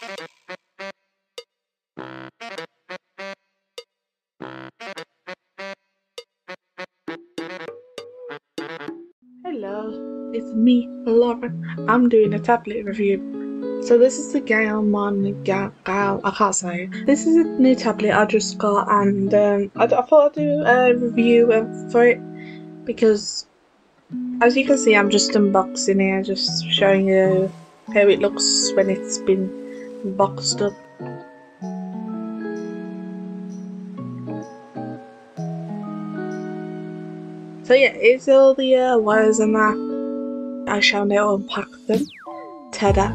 Hello, it's me, Lauren. I'm doing a tablet review. So this is the GAOMON I can't say it. This is a new tablet I just got, and I thought I'd do a review for it because, as you can see, I'm just unboxing it, just showing you how it looks when it's been boxed up. So yeah, it's all the wires and that. I shall now unpack them. Ta-da!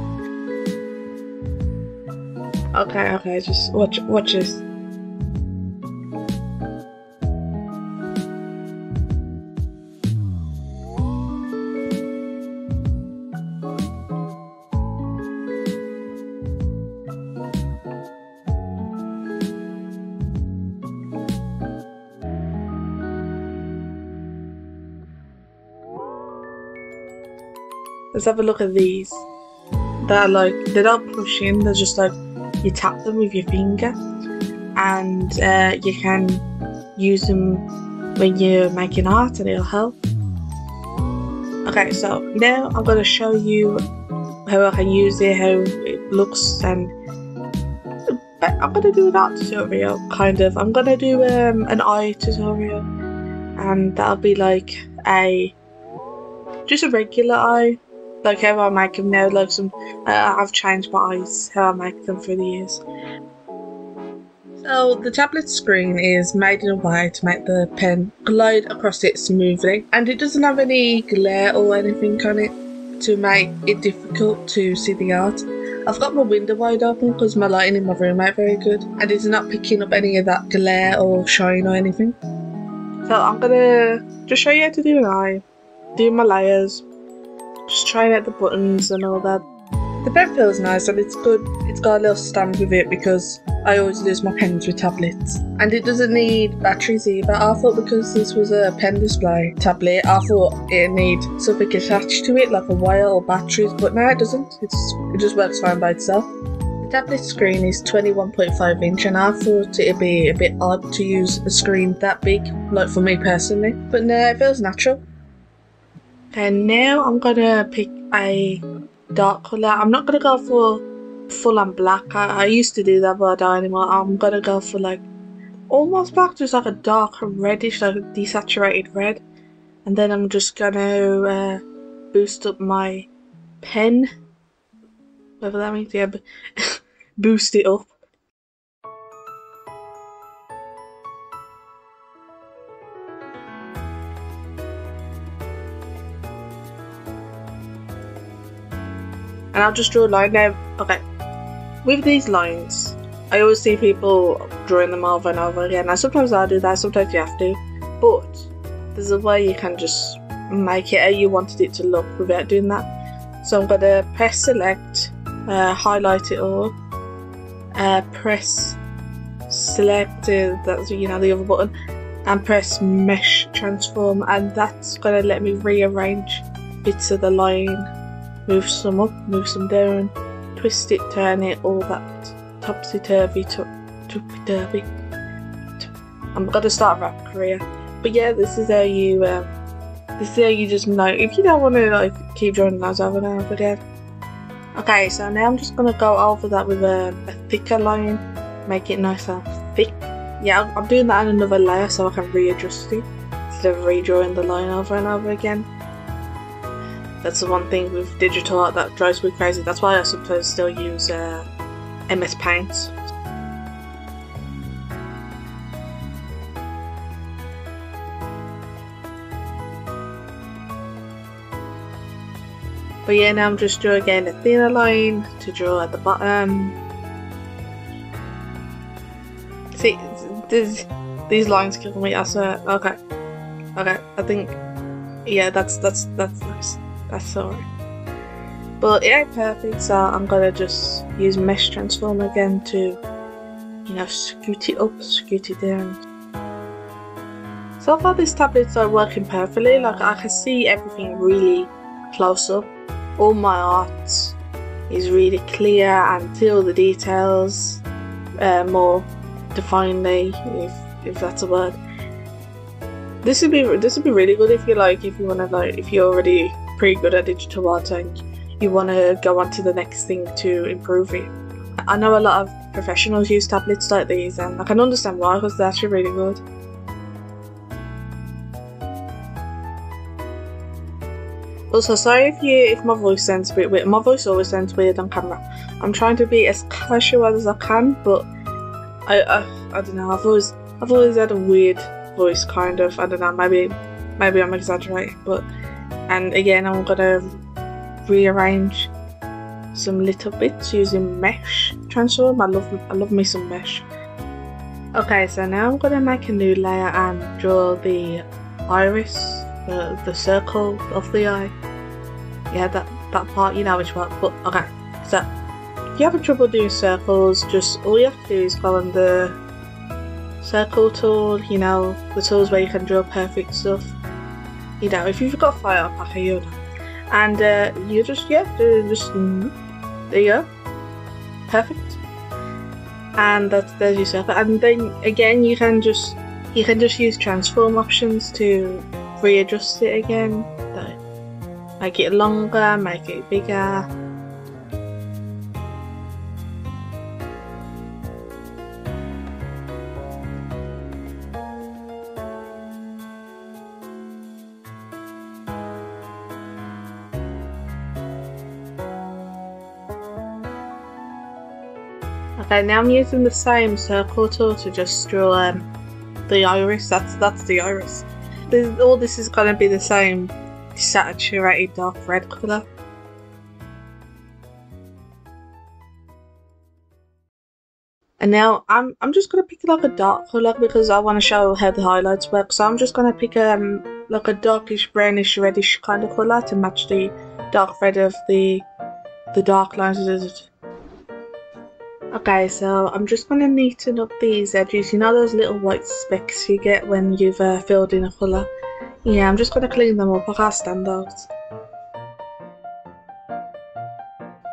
Okay, just watch this. Let's have a look at these. They're like, they don't push in, they're just like, you tap them with your finger, and you can use them when you're making art and it'll help. Okay, so now I'm going to show you how I can use it, how it looks, and I'm going to do an art tutorial, kind of. I'm going to do an eye tutorial, and that'll be like just a regular eye. Like how I make them now, like I've changed my eyes, how I make them through the years. So the tablet screen is made in a way to make the pen glide across it smoothly, and it doesn't have any glare or anything on it to make it difficult to see the art. I've got my window wide open because my lighting in my room ain't very good, and it's not picking up any of that glare or shine or anything. So I'm gonna just show you how to do an eye, do my layers, just trying out the buttons and all that. The pen feels nice and it's good. It's got a little stand with it because I always lose my pens with tablets. And it doesn't need batteries either. I thought because this was a pen display tablet, I thought it need something attached to it, like a wire or batteries, but no, it doesn't. It just works fine by itself. The tablet screen is 21.5 inch, and I thought it'd be a bit odd to use a screen that big, like for me personally. But no, it feels natural. And now I'm gonna pick a dark colour. I'm not gonna go for full on black. I used to do that, but I don't anymore. I'm gonna go for like almost black, just like a dark reddish, like a desaturated red. And then I'm just gonna boost up my pen, whatever that means. Yeah, boost it up. And I'll just draw a line now. Okay, with these lines, I always see people drawing them over and over again. And sometimes I do that, sometimes you have to. But there's a way you can just make it how you wanted it to look without doing that. So I'm going to press select, highlight it all, press select, that's the other button, and press mesh transform, and that's going to let me rearrange bits of the line. Move some up, move some down, twist it, turn it, all that topsy-turvy, turvy. I'm gonna start a rap career. But yeah, this is how you just know if you don't want to like keep drawing those over and over again. Okay, so now I'm just gonna go over that with a thicker line, make it nice and thick. Yeah, I'm doing that on another layer so I can readjust it instead of redrawing the line over and over again. That's the one thing with digital art that drives me crazy. That's why I sometimes still use MS Paint. But yeah, now I'm just drawing again a thinner line to draw at the bottom. See, these lines kill me. I swear. Okay. I think, yeah, that's nice. That's alright. But it ain't perfect, so I'm gonna just use mesh transform again to, scoot it up, scoot it down. So far this tablet's working perfectly. Like I can see everything really close up. All my art is really clear and see all the details more definedly, if that's a word. This would be really good if you wanna if you're already pretty good at digital art and you wanna go on to the next thing to improve it. I know a lot of professionals use tablets like these, and I can understand why, because they're actually really good. Also, sorry if my voice sounds a bit weird. My voice always sounds weird on camera. I'm trying to be as casual as I can, but I don't know. I've always had a weird voice, kind of. I don't know. Maybe I'm exaggerating, but and again, I'm gonna rearrange some little bits using mesh transform. I love me some mesh. Okay, so now I'm gonna make a new layer and draw the iris, the circle of the eye. Yeah, that part, you know which one. But okay, so if you're having trouble doing circles, just all you have to do is go on the circle tool, you know, the tools where you can draw perfect stuff. You know, if you've got Fire Packer, you know. And you just, there you go, perfect. And there's your circle. And then again, you can just use transform options to readjust it again. So make it longer, make it bigger. Okay, now I'm using the same circle tool to just draw the iris. That's the iris. All this is going to be the same saturated dark red colour. And now I'm just going to pick like a dark colour because I want to show how the highlights work. So I'm just going to pick like a darkish brownish reddish kind of colour to match the dark red of the dark lines. Okay, so I'm just going to neaten up these edges. You know those little white specks you get when you've filled in a colour? Yeah, I'm just going to clean them up. I can't stand those.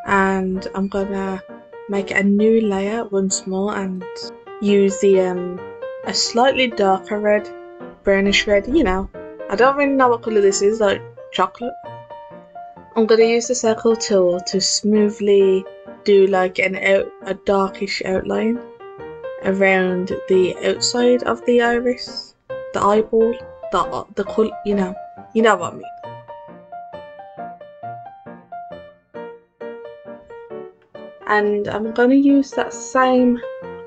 And I'm going to make a new layer once more and use the a slightly darker red, brownish red, you know. I don't really know what colour this is, like chocolate. I'm going to use the circle tool to smoothly do like a darkish outline around the outside of the iris, the eyeball, the colour, you know what I mean. And I'm going to use that same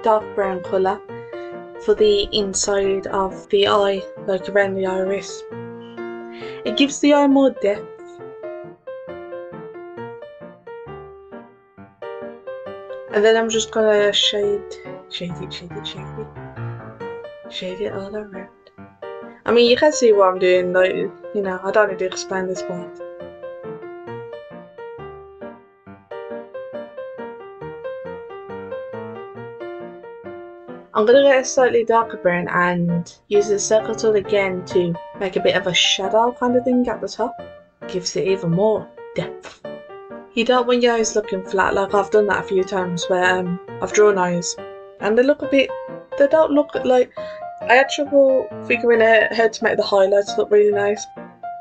dark brown colour for the inside of the eye, like around the iris. It gives the eye more depth. And then I'm just gonna shade it all around. I mean, you can see what I'm doing, like, you know, I don't need to explain this part. I'm gonna get a slightly darker brown and use the circle tool again to make a bit of a shadow kind of thing at the top. Gives it even more depth. You don't want your eyes looking flat, like I've done that a few times where I've drawn eyes and they don't look like, I had trouble figuring out how to make the highlights look really nice,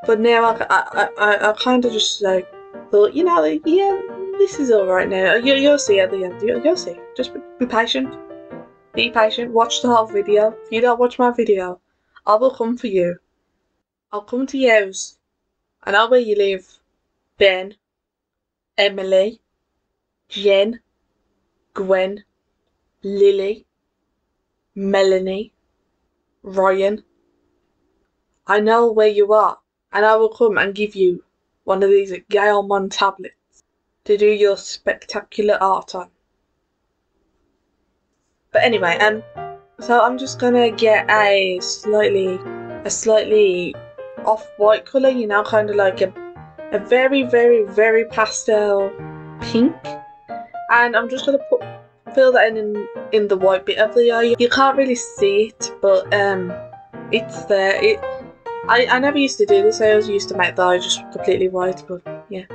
but now I kind of just like thought, you know, like, yeah, this is alright now. You'll see at the end, you'll see. Just be patient. Be patient, watch the whole video. If you don't watch my video, I will come for you. I'll come to your house. I know where you live. Ben, Emily, Jen, Gwen, Lily, Melanie, Ryan. I know where you are, and I will come and give you one of these GAOMON tablets to do your spectacular art on. But anyway, so I'm just gonna get a slightly off-white colour, you know, kind of like a very, very, very pastel pink, and I'm just gonna fill that in the white bit of the eye. You can't really see it, but it's there. I never used to do this. I always used to make the eye just completely white, but yeah.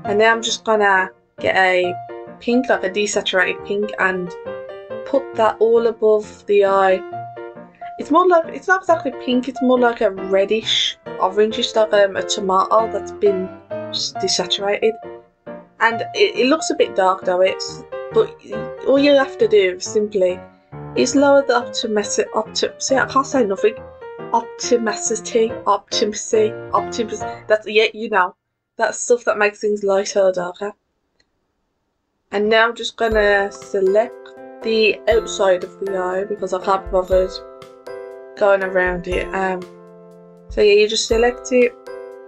And now I'm just gonna get a pink, like a desaturated pink, and put that all above the eye. It's more like, it's not exactly pink, it's more like a reddish, orangish, like a tomato that's been desaturated. And it looks a bit dark though, but all you have to do simply is lower the see, I can't say nothing. Optimicity, that's, yeah, you know, that stuff that makes things lighter or darker. And now I'm just gonna select the outside of the eye because I can't be bothered going around it. So yeah, you just select it,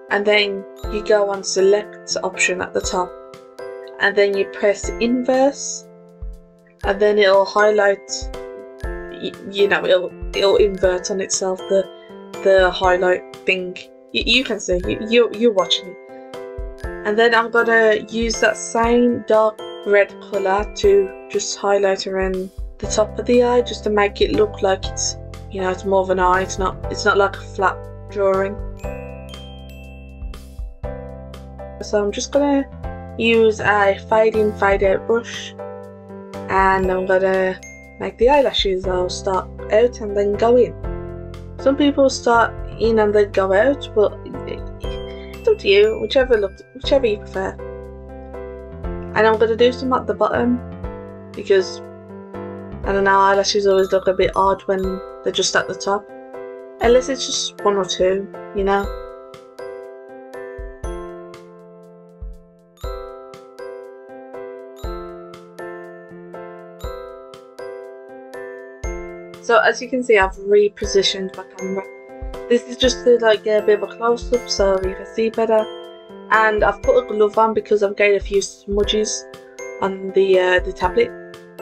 and then you go on select option at the top, and then you press inverse, and then it'll highlight, you know, it'll invert on itself the highlight thing. You can see, you're watching it. And then I'm gonna use that same dark red colour to just highlight around the top of the eye, just to make it look like it's, you know, it's more of an eye. It's not like a flat drawing. So I'm just gonna use a fade in, fade out brush, and I'm gonna make the eyelashes. I'll start out and then go in. Some people start in and then go out, but it's up to you, whichever you prefer. And I'm gonna do some at the bottom because, I don't know, eyelashes always look a bit odd when they're just at the top, unless it's just one or two, you know. So as you can see, I've repositioned my camera. This is just to like get a bit of a close-up so you can see better. And I've put a glove on because I've got a few smudges on the tablet.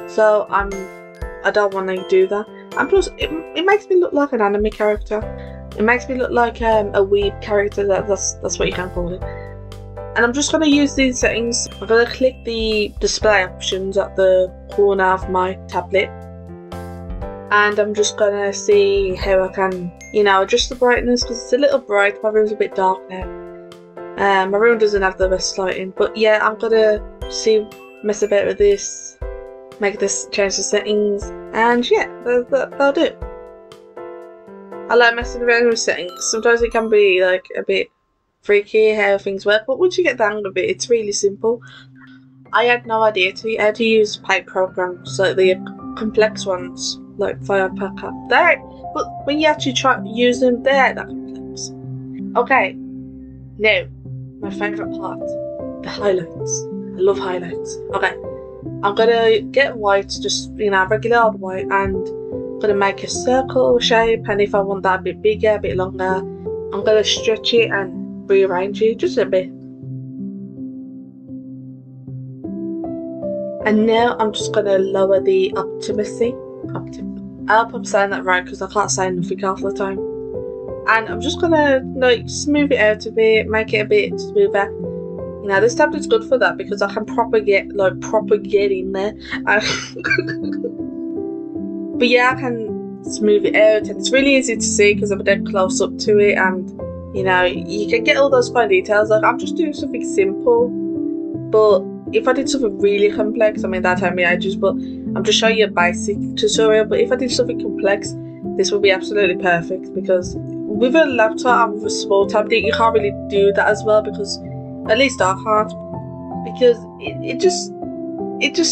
So I don't want to do that. And plus, it makes me look like an anime character. It makes me look like a weeb character. That's what you can call it. And I'm just going to use these settings. I'm going to click the display options at the corner of my tablet. And I'm just going to see how I can, you know, adjust the brightness because it's a little bright. My room's a bit dark now. My room doesn't have the best lighting. But yeah, I'm going to mess about with this, make this, change the settings. And yeah, that'll do it. I like messing around with settings. Sometimes it can be like a bit freaky how things work, but once you get the hang of it, it's really simple. I had no idea how to use paint programs, like the complex ones, like Firepacker. But when you actually try to use them, they're that complex. Okay, now my favourite part, the highlights. I love highlights. Okay, I'm gonna get white, just, you know, regular old white, and I'm gonna make a circle shape, and if I want that a bit bigger, a bit longer, I'm gonna stretch it and rearrange it just a bit. And now I'm just gonna lower the optimacy. I hope I'm saying that right because I can't say nothing half the time. And I'm just gonna like smooth it out a bit, make it a bit smoother. You know, this tablet's good for that because I can proper get in there. But yeah, I can smooth it out, and it's really easy to see because I'm dead close up to it, and you know, you can get all those fine details. Like, I'm just doing something simple, but if I did something really complex, I mean, that'd take me ages, but I'm just showing you a basic tutorial. But if I did something complex, this would be absolutely perfect, because with a laptop and with a small tablet, you can't really do that as well, because at least I can't, because it just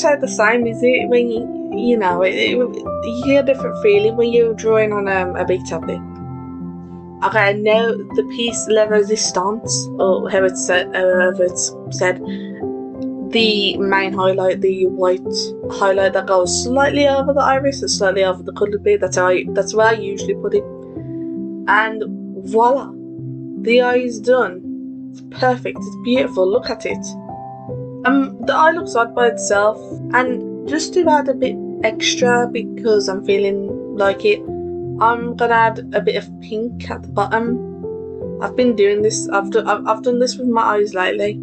sounds the same, is it? When you know, you get a different feeling when you're drawing on a big tablet. Okay, now the piece de resistance, or however it's said, the main highlight, the white highlight that goes slightly over the iris and slightly over the coloured bit. That's where I usually put it. And voila, the eye is done. It's perfect. It's beautiful. Look at it. The eye looks odd by itself, and just to add a bit extra because I'm feeling like it, I'm gonna add a bit of pink at the bottom. I've been doing this. I've done this with my eyes lately.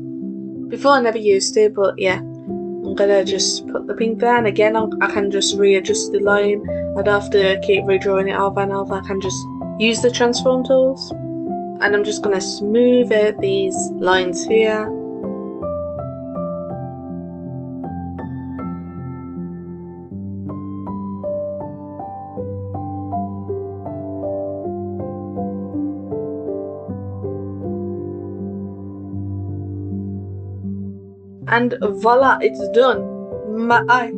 Before I never used it, but yeah, I'm gonna just put the pink there, and again I can just readjust the line. I don't have to keep redrawing it over and over. I can just use the transform tools, and I'm just gonna smooth out these lines here. And voila, it's done. My eye,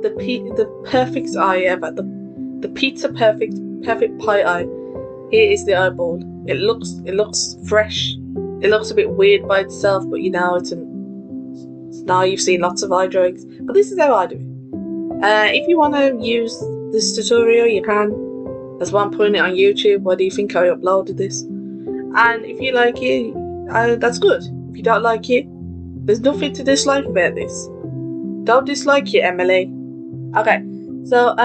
the perfect eye ever, the pizza perfect pie eye. Here is the eyeball. It looks fresh. It looks a bit weird by itself, but you know now you've seen lots of eye drawings. But this is how I do it. If you want to use this tutorial, you can. There's one putting it on YouTube. Why do you think I uploaded this? And if you like it, that's good. If you don't like it, there's nothing to dislike about this. Don't dislike it, Emily. Okay, so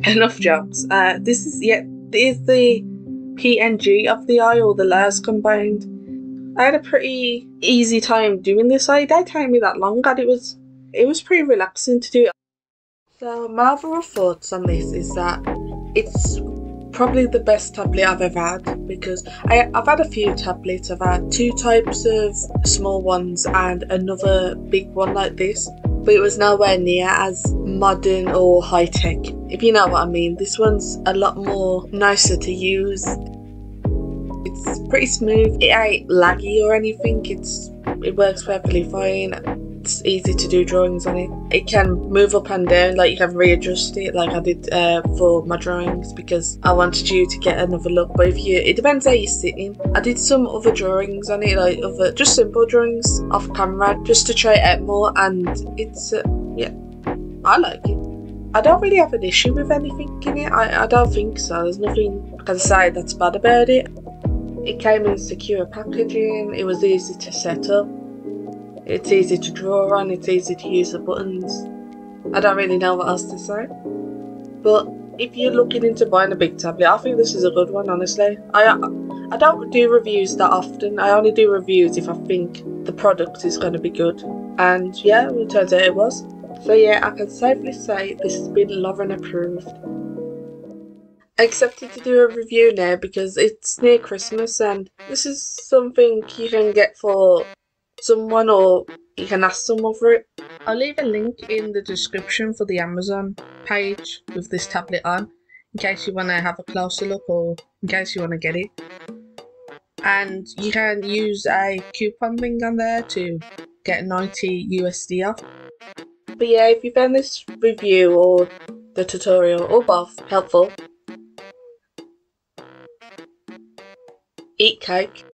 enough jokes. This is the PNG of the eye, or the layers combined. I had a pretty easy time doing this eye. It didn't take me that long, and it was pretty relaxing to do. So my overall thoughts on this is that it's probably the best tablet I've ever had, because I've had a few tablets. I've had two types of small ones and another big one like this, but it was nowhere near as modern or high tech, if you know what I mean. This one's a lot more nicer to use. It's pretty smooth. It ain't laggy or anything. It works perfectly fine. It's easy to do drawings on it. It can move up and down, like you can readjust it, like I did for my drawings, because I wanted you to get another look. But it depends how you're sitting. I did some other drawings on it, like just simple drawings off camera, just to try it out more, and it's yeah, I like it. I don't really have an issue with anything in it. I don't think so. There's nothing I can say that's bad about it. It came in secure packaging. It was easy to set up. It's easy to draw on, it's easy to use the buttons. I don't really know what else to say. But if you're looking into buying a big tablet, I think this is a good one, honestly. I don't do reviews that often. I only do reviews if I think the product is going to be good. And yeah, it turns out it was. So yeah, I can safely say this has been Lauren approved. I accepted to do a review now because it's near Christmas, and this is something you can get for someone, or you can ask someone for it. I'll leave a link in the description for the Amazon page with this tablet on, in case you want to have a closer look, or in case you want to get it. And you can use a coupon thing on there to get 90 USD off. But yeah, if you found this review or the tutorial, or both, helpful, eat cake.